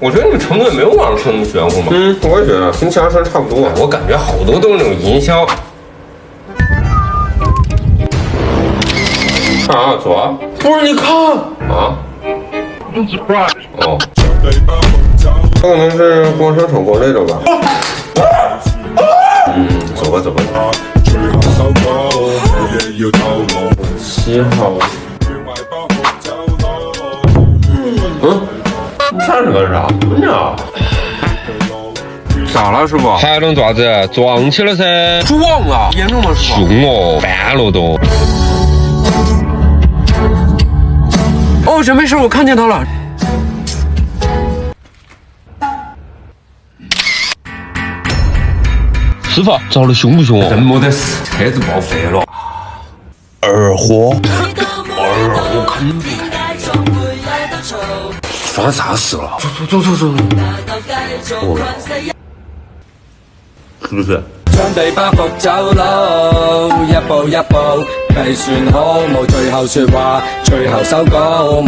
我觉得你们成本没有网上说那么玄乎嘛。我也觉得跟枪声差不多。我感觉好多都是那种营销。看啊，走啊！不是，你看啊！哦，这可能是光商场国内的吧？走吧走吧。7号。你看这个啥呢？咋了，师傅？还能咋子？撞起了噻！撞了，严重吗，师傅？凶哦，翻了都。哦，这没事，我看见他了。师傅，着了凶不凶？真没得事，车子报废了。二货，肯定开的。发生啥事了？走。是不是？將地包袱走路，一步一步計算好，冇最後說話，最後收稿。